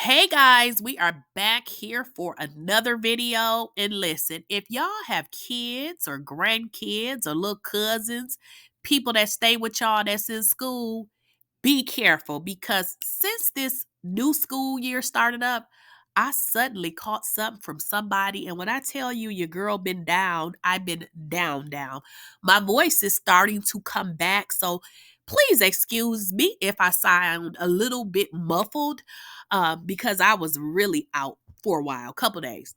Hey guys, we are back here for another video. And listen, if y'all have kids or grandkids or little cousins, people that stay with y'all that's in school, be careful because since this new school year started up, I suddenly caught something from somebody. And when I tell you your girl been down, I've been down. My voice is starting to come back. So please excuse me if I sound a little bit muffled because I was really out for a while, couple days.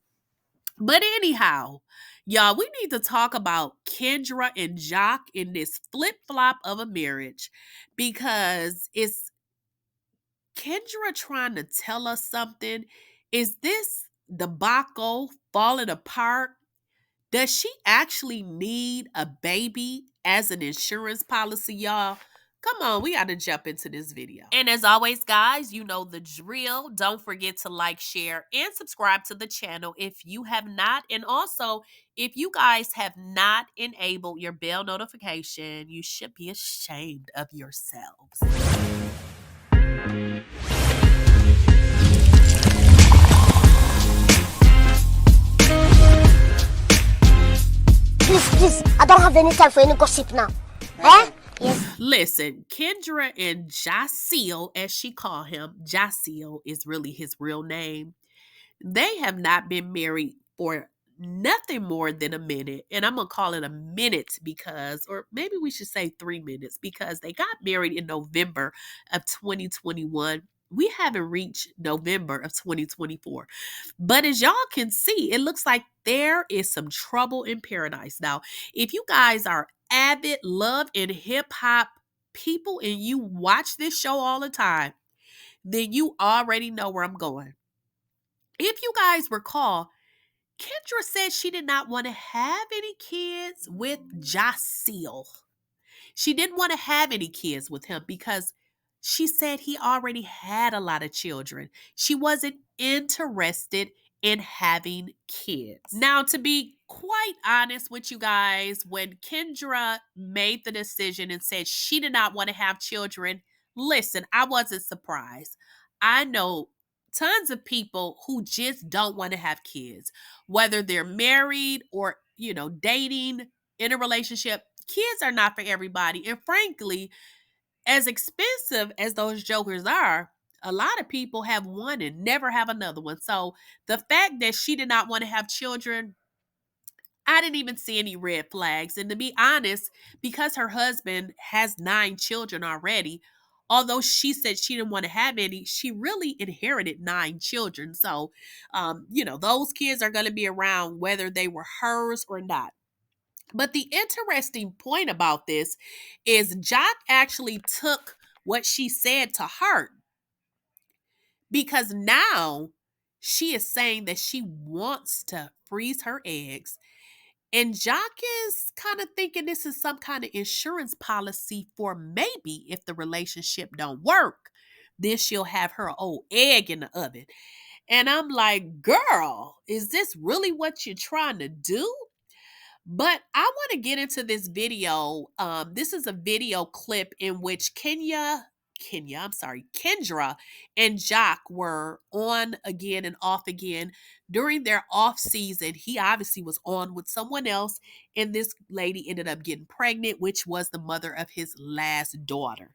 But anyhow, y'all, we need to talk about Kendra and Joc in this flip-flop of a marriage because it's Kendra trying to tell us something. Is this debacle falling apart? Does she actually need a baby as an insurance policy, y'all? Come on, we got to jump into this video. And as always, guys, you know the drill. Don't forget to like, share, and subscribe to the channel if you have not. And also, if you guys have not enabled your bell notification, you should be ashamed of yourselves. Please, I don't have any time for any gossip now. Eh? Yes. Listen, Kendra and Jaceel, as she called him, Jaceel is really his real name. They have not been married for nothing more than a minute. And I'm going to call it a minute because, or maybe we should say 3 minutes, because they got married in November of 2021. We haven't reached November of 2024. But as y'all can see, it looks like there is some trouble in paradise. Now, if you guys are avid love and hip hop people and you watch this show all the time, then you already know where I'm going. If you guys recall, Kendra said she did not want to have any kids with Jaceel. She didn't want to have any kids with him because she said he already had a lot of children. She wasn't interested in having kids. Now, to be quite honest with you guys, when Kendra made the decision and said she did not want to have children, listen, I wasn't surprised. I know tons of people who just don't want to have kids, whether they're married or, dating, in a relationship. Kids are not for everybody. And frankly, as expensive as those jokers are, a lot of people have one and never have another one. So the fact that she did not want to have children, I didn't even see any red flags. And to be honest, because her husband has 9 children already, although she said she didn't want to have any, she really inherited 9 children. So, those kids are going to be around whether they were hers or not. But the interesting point about this is Joc actually took what she said to heart, because now she is saying that she wants to freeze her eggs. And Joc is kind of thinking this is some kind of insurance policy for maybe if the relationship don't work, then she'll have her old egg in the oven. And I'm like, girl, is this really what you're trying to do? But I want to get into this video. This is a video clip in which Kendra and Joc were on again and off again during their off season. He obviously was on with someone else, and this lady ended up getting pregnant, which was the mother of his last daughter.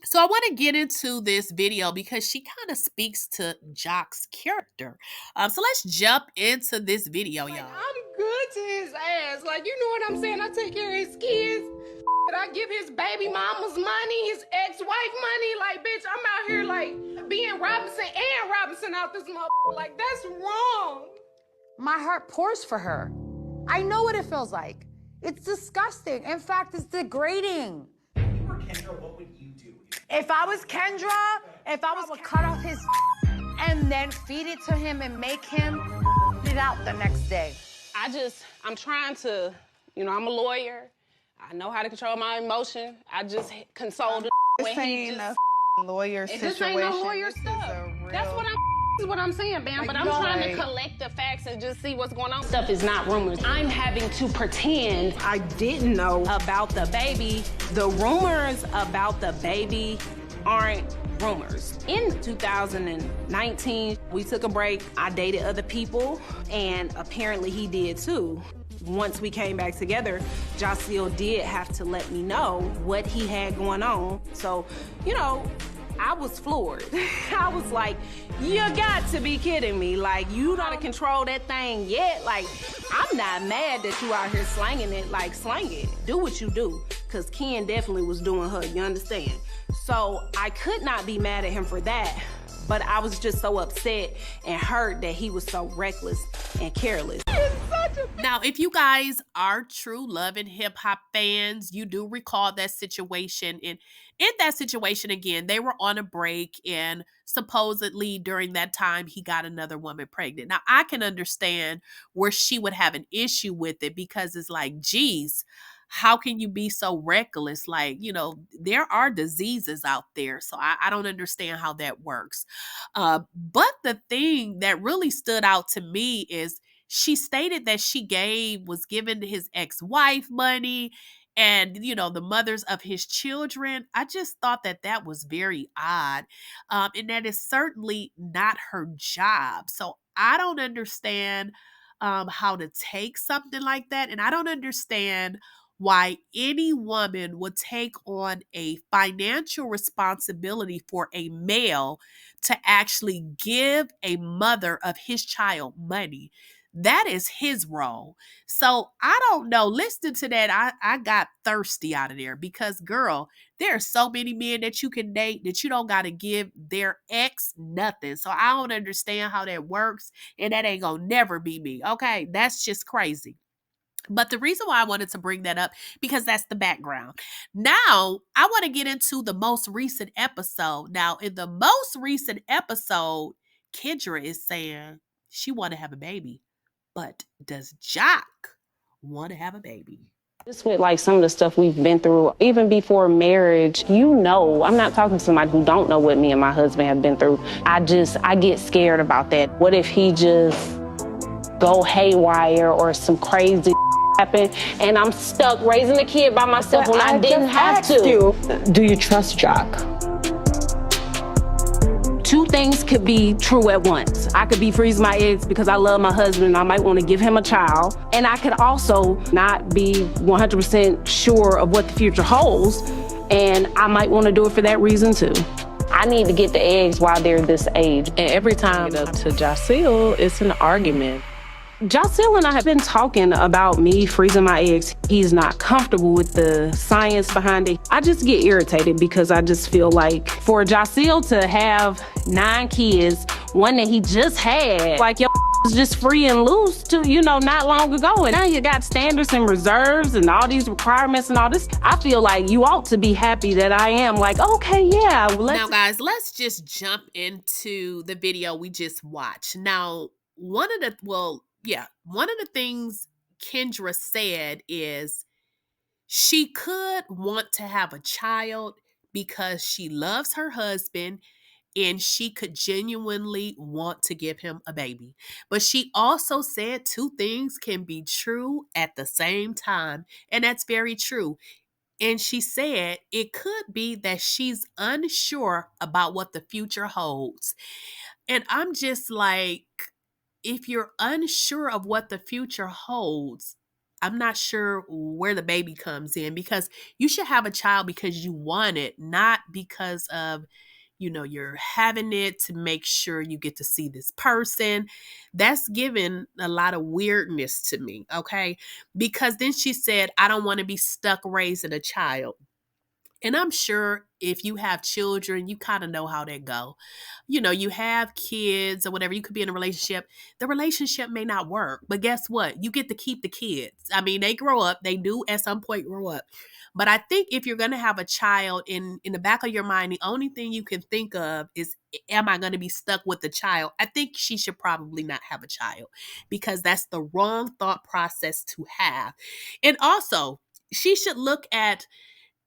So I want to get into this video because she kind of speaks to Joc's character. So let's jump into this video, y'all. I'm good to his ass. Like, you know what I'm saying? I take care of his kids. And I give his baby mama's money, his ex-wife money. Like, bitch, I'm out here, like, being Robinson and Robinson out this motherfucker. Like, that's wrong. My heart pours for her. I know what it feels like. It's disgusting. In fact, it's degrading. If you were Kendra, what would you do? If I was Kendra, I would cut off his and then feed it to him and make him it out the next day. I'm trying to, I'm a lawyer. I know how to control my emotion. I just consoled him. This ain't a lawyer situation. This ain't no lawyer stuff. That's what I'm saying, Bam. But I'm trying to collect the facts and just see what's going on. Stuff is not rumors. I'm having to pretend I didn't know about the baby. The rumors about the baby aren't rumors. In 2019, we took a break. I dated other people, and apparently he did too. Once we came back together, Jaceel did have to let me know what he had going on. So, you know, I was floored. I was like, you got to be kidding me. Like, you don't control that thing yet. Like, I'm not mad that you out here slanging it. Like, slang it. Do what you do. Because Ken definitely was doing her, you understand? So I could not be mad at him for that. But I was just so upset and hurt that he was so reckless and careless. Now, if you guys are true love and hip hop fans, you do recall that situation. And in that situation, again, they were on a break, and supposedly during that time, he got another woman pregnant. Now, I can understand where she would have an issue with it, because it's like, geez, how can you be so reckless? Like, you know, there are diseases out there. So I don't understand how that works. But the thing that really stood out to me is she stated that was given his ex-wife money and, you know, the mothers of his children. I just thought that that was very odd. And that is certainly not her job. So I don't understand how to take something like that. And I don't understand why any woman would take on a financial responsibility for a male to actually give a mother of his child money. That is his role. So I don't know. Listening to that, I got thirsty out of there, because, girl, there are so many men that you can date that you don't got to give their ex nothing. So I don't understand how that works. And that ain't going to never be me. Okay. That's just crazy. But the reason why I wanted to bring that up, because that's the background. Now, I want to get into the most recent episode. Now, in the most recent episode, Kendra is saying she want to have a baby. But does Joc want to have a baby? Just with like some of the stuff we've been through, even before marriage, you know, I'm not talking to somebody who don't know what me and my husband have been through. I get scared about that. What if he just go haywire or some crazy happen and I'm stuck raising a kid by myself when I didn't have to? Do you trust Joc? Two things could be true at once. I could be freezing my eggs because I love my husband and I might want to give him a child. And I could also not be 100% sure of what the future holds. And I might want to do it for that reason too. I need to get the eggs while they're this age. And every time up to Jaceel, it's an argument. Jaceel and I have been talking about me freezing my eggs. He's not comfortable with the science behind it. I just get irritated because I just feel like for Jaceel to have 9 kids, one that he just had, like your was just free and loose to, you know, not long ago. And now you got standards and reserves and all these requirements and all this. I feel like you ought to be happy that I am like, okay, yeah. Now, guys, let's just jump into the video we just watched. Now, one of the things Kendra said is she could want to have a child because she loves her husband and she could genuinely want to give him a baby. But she also said 2 things can be true at the same time, and that's very true. And she said it could be that she's unsure about what the future holds. And I'm just like, if you're unsure of what the future holds, I'm not sure where the baby comes in, because you should have a child because you want it, not because of, you know, you're having it to make sure you get to see this person. That's given a lot of weirdness to me, okay? Because then she said, I don't want to be stuck raising a child. And I'm sure if you have children, you kind of know how they go. You know, you have kids or whatever, you could be in a relationship. The relationship may not work, but guess what? You get to keep the kids. I mean, they grow up. They do at some point grow up. But I think if you're going to have a child, in the back of your mind, the only thing you can think of is, am I going to be stuck with the child? I think she should probably not have a child, because that's the wrong thought process to have. And also, she should look at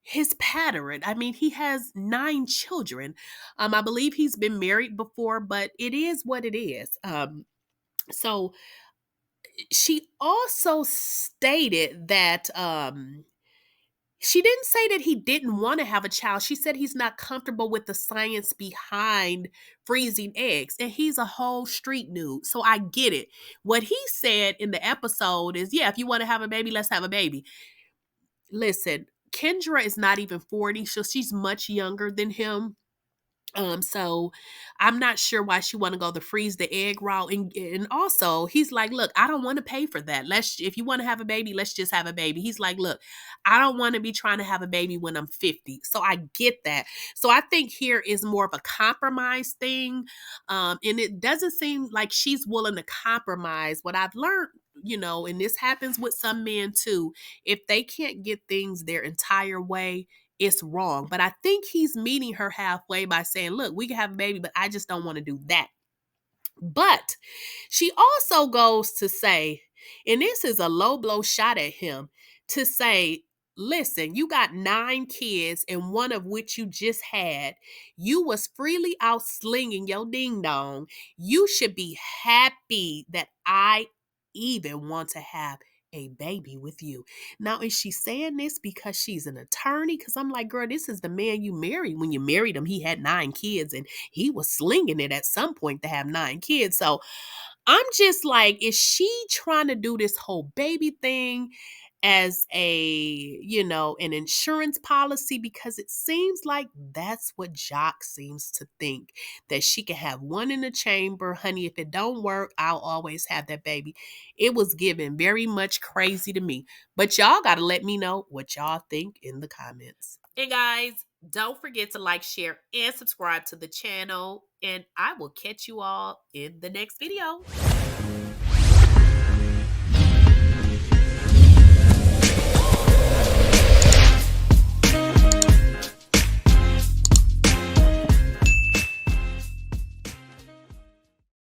his pattern. I mean, he has 9 children. I believe he's been married before, but it is what it is. So she also stated that She didn't say that he didn't want to have a child. She said he's not comfortable with the science behind freezing eggs. And he's a whole street dude. So I get it. What he said in the episode is, yeah, if you want to have a baby, let's have a baby. Listen, Kendra is not even 40, so she's much younger than him. So I'm not sure why she want to go the freeze the egg route. And also he's like, look, I don't want to pay for that. If you want to have a baby, let's just have a baby. He's like, look, I don't want to be trying to have a baby when I'm 50. So I get that. So I think here is more of a compromise thing. And it doesn't seem like she's willing to compromise. What I've learned, and this happens with some men too, if they can't get things their entire way, it's wrong. But I think he's meeting her halfway by saying, look, we can have a baby, but I just don't want to do that. But she also goes to say, and this is a low blow shot at him, to say, listen, you got 9 kids and one of which you just had. You was freely out slinging your ding dong. You should be happy that I even want to have a baby with you. Now, is she saying this because she's an attorney? Because I'm like, girl, this is the man you married. When you married him, he had 9 kids and he was slinging it at some point to have 9 kids. So I'm just like, is she trying to do this whole baby thing as an insurance policy? Because it seems like that's what Joc seems to think, that she can have one in the chamber. Honey, if it don't work, I'll always have that baby. It was given very much crazy to me. But y'all got to let me know what y'all think in the comments. And guys, don't forget to like, share, and subscribe to the channel. And I will catch you all in the next video.